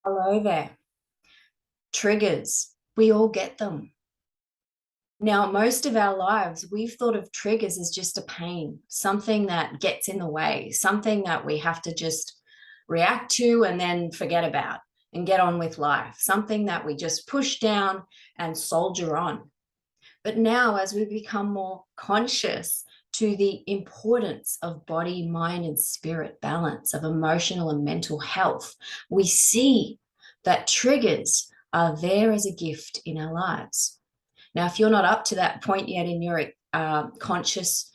Hello there. Triggers. We all get them. Now, most of our lives, we've thought of triggers as just a pain, something that gets in the way, something that we have to just react to and then forget about and get on with life, something that we just push down and soldier on. But now, as we become more conscious to the importance of body, mind, and spirit balance, of emotional and mental health, we see that triggers are there as a gift in our lives. Now, if you're not up to that point yet in your conscious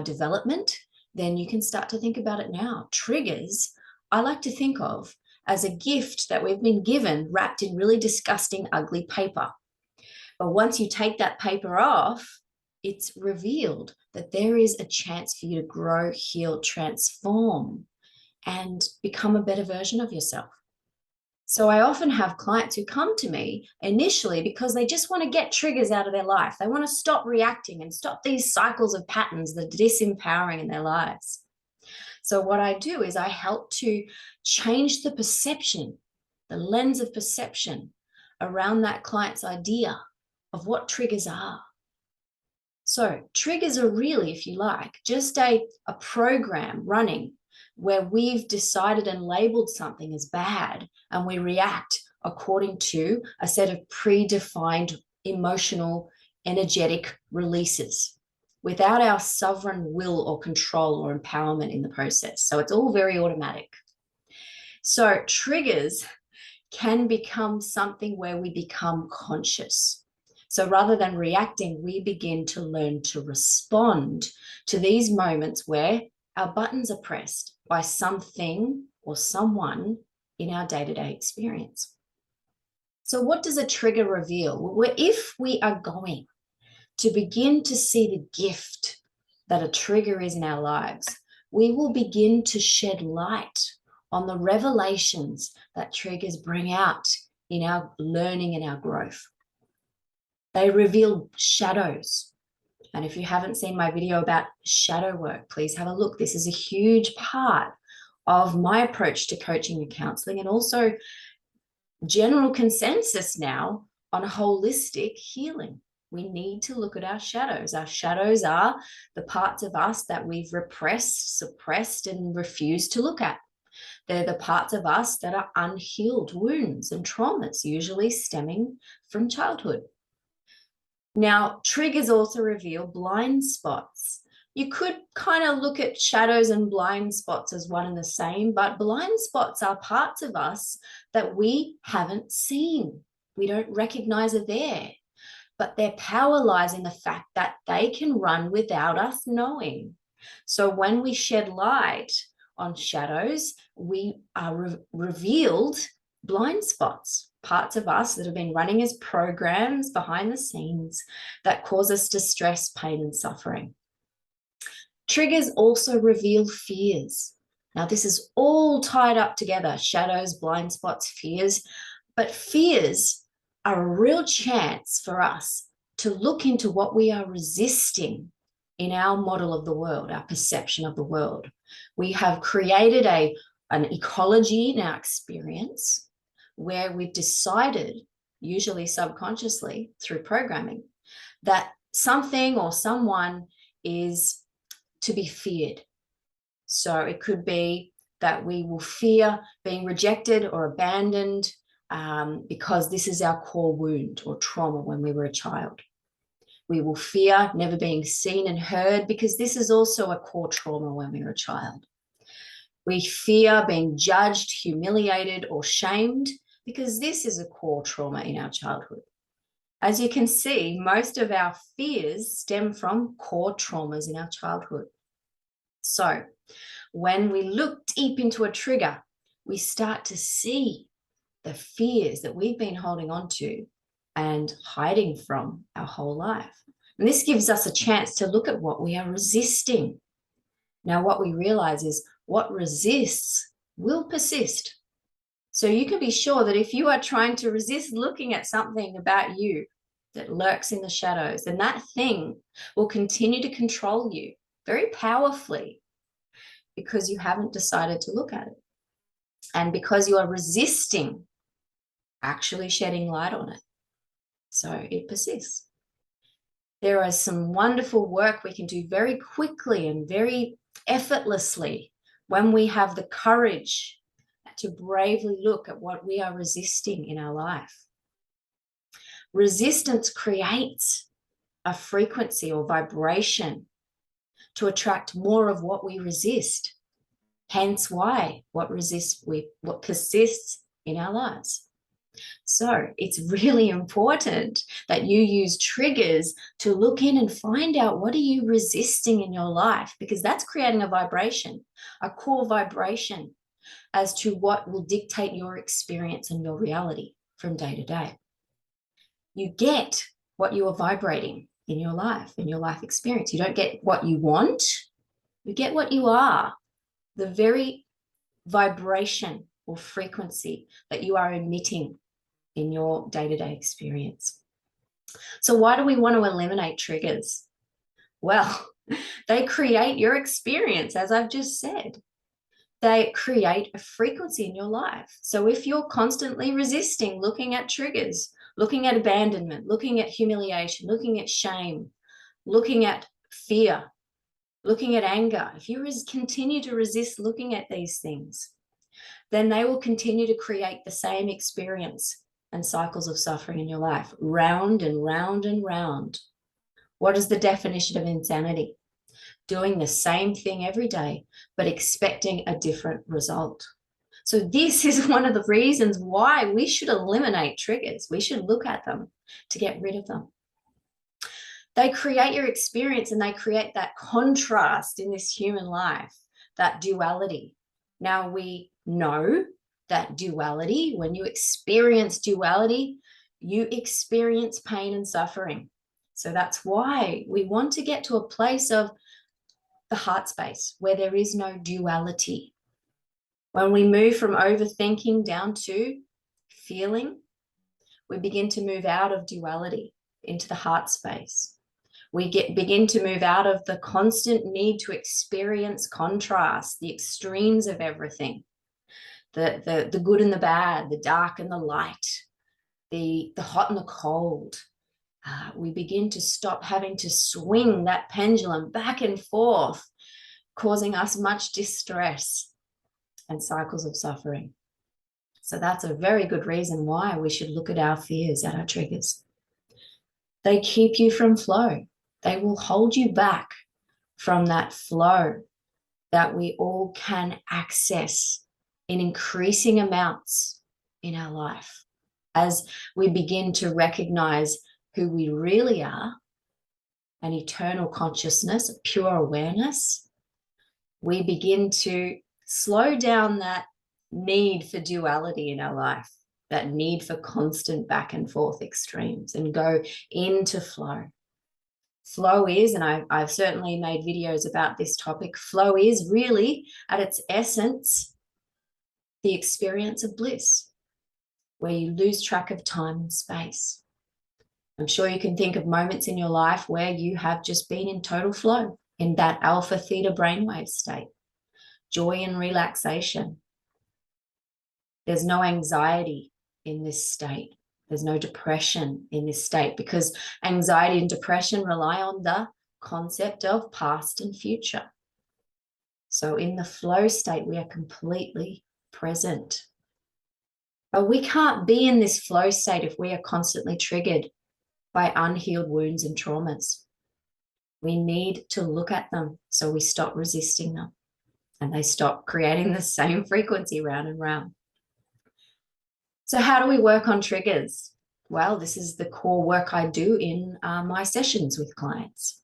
development, then you can start to think about it now. Triggers, I like to think of as a gift that we've been given wrapped in really disgusting, ugly paper. But once you take that paper off, it's revealed that there is a chance for you to grow, heal, transform, and become a better version of yourself. So I often have clients who come to me initially because they just want to get triggers out of their life. They want to stop reacting and stop these cycles of patterns that are disempowering in their lives. So what I do is I help to change the perception, the lens of perception around that client's idea of what triggers are. So triggers are really, if you like, just a program running where we've decided and labeled something as bad and we react according to a set of predefined emotional, energetic releases without our sovereign will or control or empowerment in the process. So it's all very automatic. So triggers can become something where we become conscious. So rather than reacting, we begin to learn to respond to these moments where our buttons are pressed by something or someone in our day-to-day experience. So what does a trigger reveal? Well, if we are going to begin to see the gift that a trigger is in our lives, we will begin to shed light on the revelations that triggers bring out in our learning and our growth. They reveal shadows. And if you haven't seen my video about shadow work, please have a look. This is a huge part of my approach to coaching and counseling, and also general consensus now on holistic healing. We need to look at our shadows. Our shadows are the parts of us that we've repressed, suppressed, and refused to look at. They're the parts of us that are unhealed wounds and traumas, usually stemming from childhood. Now, triggers also reveal blind spots. You could kind of look at shadows and blind spots as one and the same, but blind spots are parts of us that we haven't seen. We don't recognize are there, but their power lies in the fact that they can run without us knowing. So when we shed light on shadows, we are revealed blind spots, parts of us that have been running as programs behind the scenes that cause us distress, pain, and suffering. Triggers also reveal fears. Now, this is all tied up together: shadows, blind spots, fears. But fears are a real chance for us to look into what we are resisting in our model of the world, our perception of the world. We have created an ecology in our experience where we've decided, usually subconsciously through programming, that something or someone is to be feared. So it could be that we will fear being rejected or abandoned because this is our core wound or trauma when we were a child. We will fear never being seen and heard because this is also a core trauma when we were a child. We fear being judged, humiliated, or shamed because this is a core trauma in our childhood. As you can see, most of our fears stem from core traumas in our childhood. So when we look deep into a trigger, we start to see the fears that we've been holding on to and hiding from our whole life. And this gives us a chance to look at what we are resisting. Now, what we realize is what resists will persist. So you can be sure that if you are trying to resist looking at something about you that lurks in the shadows, then that thing will continue to control you very powerfully because you haven't decided to look at it. And because you are resisting actually shedding light on it. So it persists. There is some wonderful work we can do very quickly and very effortlessly when we have the courage to bravely look at what we are resisting in our life. Resistance creates a frequency or vibration to attract more of what we resist. Hence why what persists in our lives. So it's really important that you use triggers to look in and find out what are you resisting in your life, because that's creating a vibration, a core vibration as to what will dictate your experience and your reality from day to day. You get what you are vibrating in your life experience. You don't get what you want, you get what you are. The very vibration or frequency that you are emitting in your day-to-day experience. So why do we want to eliminate triggers? Well, they create your experience, as I've just said. They create a frequency in your life. So if you're constantly resisting looking at triggers, looking at abandonment, looking at humiliation, looking at shame, looking at fear, looking at anger, if you continue to resist looking at these things, then they will continue to create the same experience and cycles of suffering in your life, round and round and round. What is the definition of insanity? Doing the same thing every day, but expecting a different result. So this is one of the reasons why we should eliminate triggers. We should look at them to get rid of them. They create your experience and they create that contrast in this human life, that duality. Now we know that duality, when you experience duality, you experience pain and suffering. So that's why we want to get to a place of the heart space where there is no duality. When we move from overthinking down to feeling, we begin to move out of duality into the heart space. We begin to move out of the constant need to experience contrast, the extremes of everything, the good and the bad, the dark and the light, the hot and the cold. We begin to stop having to swing that pendulum back and forth, causing us much distress and cycles of suffering. So that's a very good reason why we should look at our fears, at our triggers. They keep you from flow. They will hold you back from that flow that we all can access in increasing amounts in our life as we begin to recognize who we really are, an eternal consciousness, a pure awareness. We begin to slow down that need for duality in our life, that need for constant back and forth extremes, and go into flow. Flow is, and I've certainly made videos about this topic, flow is really, at its essence, the experience of bliss, where you lose track of time and space. I'm sure you can think of moments in your life where you have just been in total flow, in that alpha theta brainwave state, joy and relaxation. There's no anxiety in this state. There's no depression in this state, because anxiety and depression rely on the concept of past and future. So in the flow state, we are completely present. But we can't be in this flow state if we are constantly triggered by unhealed wounds and traumas. We need to look at them so we stop resisting them and they stop creating the same frequency round and round. So how do we work on triggers? Well, this is the core work I do in my sessions with clients.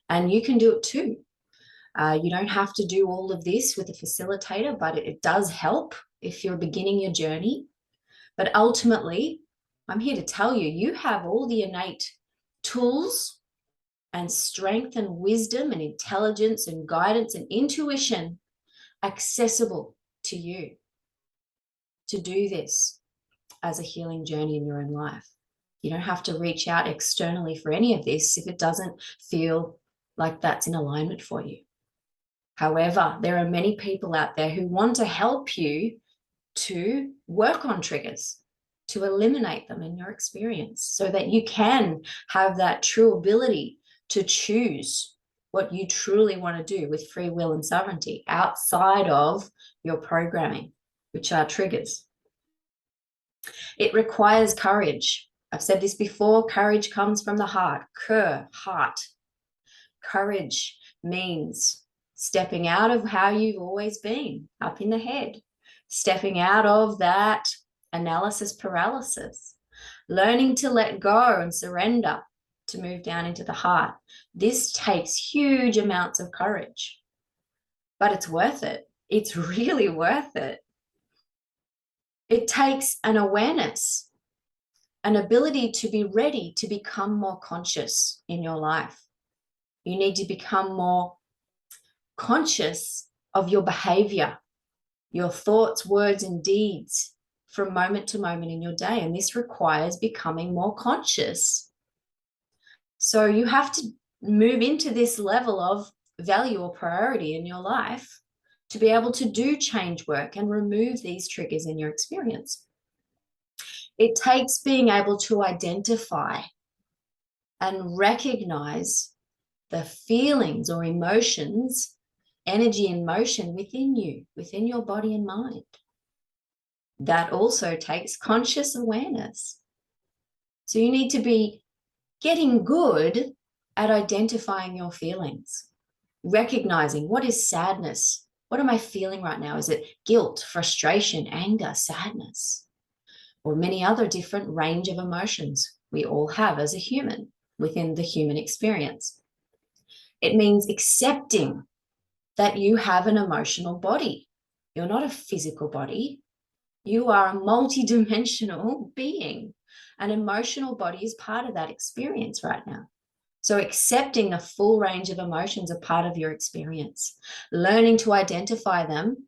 And you can do it too. You don't have to do all of this with a facilitator, but it does help if you're beginning your journey. But ultimately, I'm here to tell you, you have all the innate tools and strength and wisdom and intelligence and guidance and intuition accessible to you to do this as a healing journey in your own life. You don't have to reach out externally for any of this if it doesn't feel like that's in alignment for you. However, there are many people out there who want to help you to work on triggers. to eliminate them in your experience so that you can have that true ability to choose what you truly want to do with free will and sovereignty outside of your programming, which are triggers. It requires courage. I've said this before, courage comes from the heart. Heart. Courage means stepping out of how you've always been, up in the head, stepping out of that analysis paralysis, learning to let go and surrender, to move down into the heart. This takes huge amounts of courage, but it's worth it. It's really worth it. It takes an awareness, an ability to be ready to become more conscious in your life. You need to become more conscious of your behavior, your thoughts, words, and deeds from moment to moment in your day. And this requires becoming more conscious. So you have to move into this level of value or priority in your life to be able to do change work and remove these triggers in your experience. It takes being able to identify and recognize the feelings or emotions, energy and motion within you, within your body and mind. That also takes conscious awareness. So you need to be getting good at identifying your feelings, recognizing what is sadness. What am I feeling right now? Is it guilt, frustration, anger, sadness, or many other different range of emotions we all have as a human within the human experience? It means accepting that you have an emotional body. You're not a physical body. You are a multidimensional being. An emotional body is part of that experience right now. So accepting the full range of emotions are part of your experience. Learning to identify them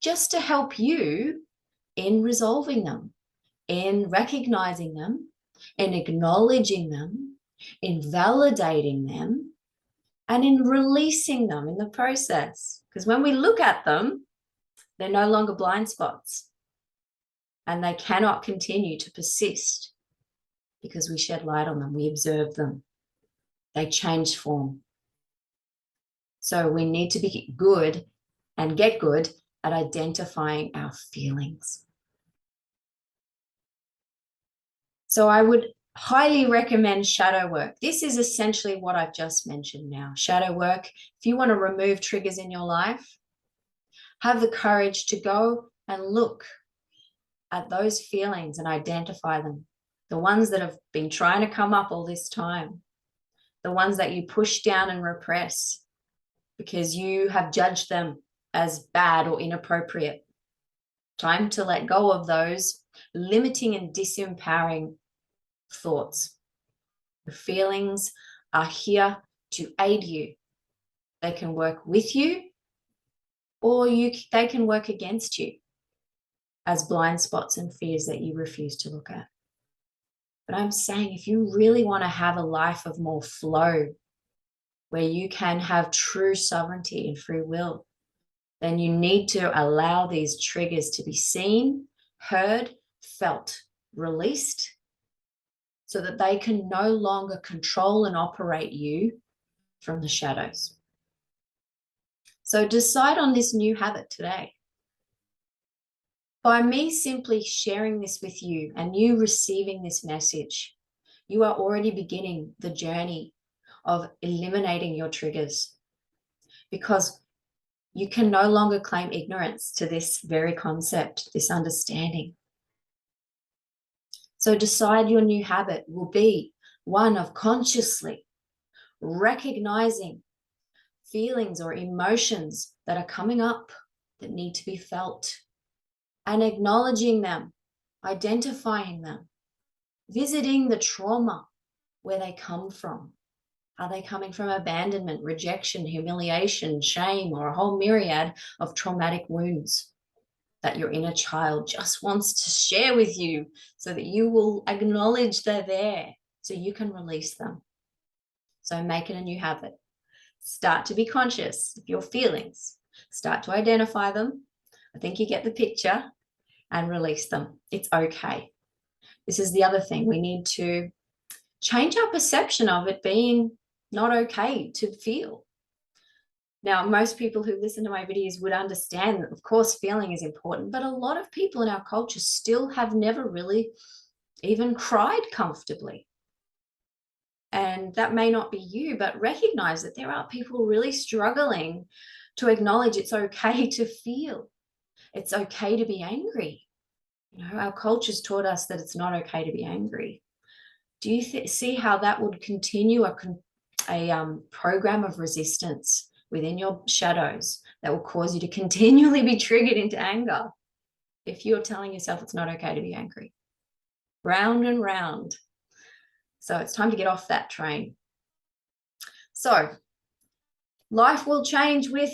just to help you in resolving them, in recognizing them, in acknowledging them, in validating them, and in releasing them in the process. Because when we look at them, they're no longer blind spots and they cannot continue to persist because we shed light on them, we observe them, they change form. So we need to be good and get good at identifying our feelings. So I would highly recommend shadow work. This is essentially what I've just mentioned now. Shadow work, if you want to remove triggers in your life, have the courage to go and look at those feelings and identify them. The ones that have been trying to come up all this time, the ones that you push down and repress because you have judged them as bad or inappropriate. Time to let go of those limiting and disempowering thoughts. The feelings are here to aid you. They can work with you or they can work against you as blind spots and fears that you refuse to look at. But I'm saying if you really want to have a life of more flow, where you can have true sovereignty and free will, then you need to allow these triggers to be seen, heard, felt, released, so that they can no longer control and operate you from the shadows. So decide on this new habit today. By me simply sharing this with you and you receiving this message, you are already beginning the journey of eliminating your triggers, because you can no longer claim ignorance to this very concept, this understanding. So decide your new habit will be one of consciously recognizing feelings or emotions that are coming up that need to be felt and acknowledging them, identifying them, visiting the trauma where they come from. Are they coming from abandonment, rejection, humiliation, shame, or a whole myriad of traumatic wounds that your inner child just wants to share with you so that you will acknowledge they're there so you can release them? So make it a new habit. Start to be conscious of your feelings. Start to identify them. I think you get the picture, and release them. It's okay. This is the other thing. We need to change our perception of it being not okay to feel. Now, most people who listen to my videos would understand that, of course, feeling is important, but a lot of people in our culture still have never really even cried comfortably. And that may not be you, but recognize that there are people really struggling to acknowledge it's okay to feel. It's okay to be angry. You know, our culture's taught us that it's not okay to be angry. Do you see how that would continue a program of resistance within your shadows that will cause you to continually be triggered into anger if you're telling yourself it's not okay to be angry? Round and round. So it's time to get off that train. So life will change with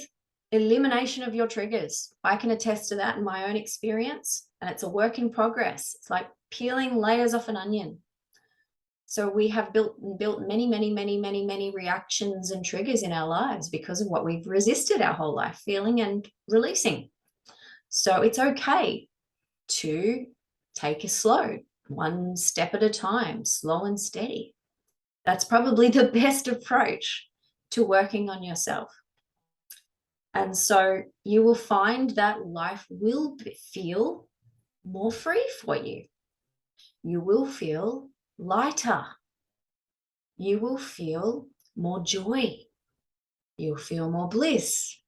elimination of your triggers. I can attest to that in my own experience, and it's a work in progress. It's like peeling layers off an onion. So we have built many reactions and triggers in our lives because of what we've resisted our whole life, feeling and releasing. So it's okay to take it slow, one step at a time, slow and steady. That's probably the best approach to working on yourself. And so you will find that life will feel more free for you. You will feel lighter. You will feel more joy. You'll feel more bliss.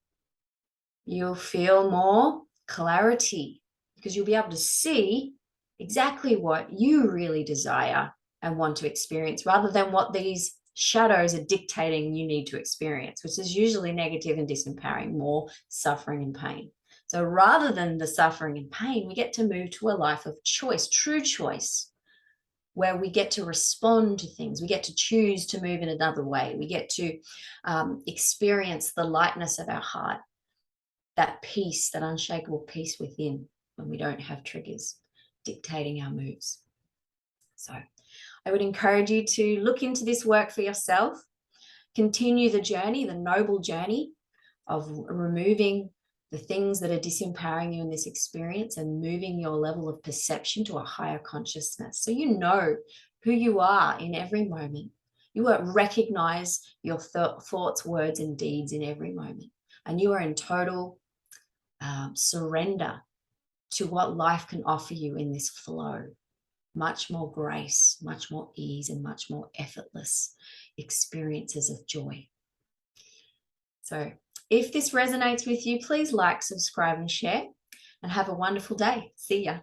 You'll feel more clarity because you'll be able to see exactly what you really desire and want to experience rather than what these shadows are dictating you need to experience, which is usually negative and disempowering, more suffering and pain. So rather than the suffering and pain, we get to move to a life of choice, true choice, where we get to respond to things. We get to choose to move in another way. We get to experience the lightness of our heart, that peace, that unshakable peace within when we don't have triggers dictating our moves. So I would encourage you to look into this work for yourself, continue the journey, the noble journey of removing the things that are disempowering you in this experience and moving your level of perception to a higher consciousness. So you know who you are in every moment. You recognize your thoughts, words, and deeds in every moment. And you are in total surrender to what life can offer you in this flow. Much more grace, much more ease, and much more effortless experiences of joy. So if this resonates with you, please like, subscribe, and share, and have a wonderful day. See ya.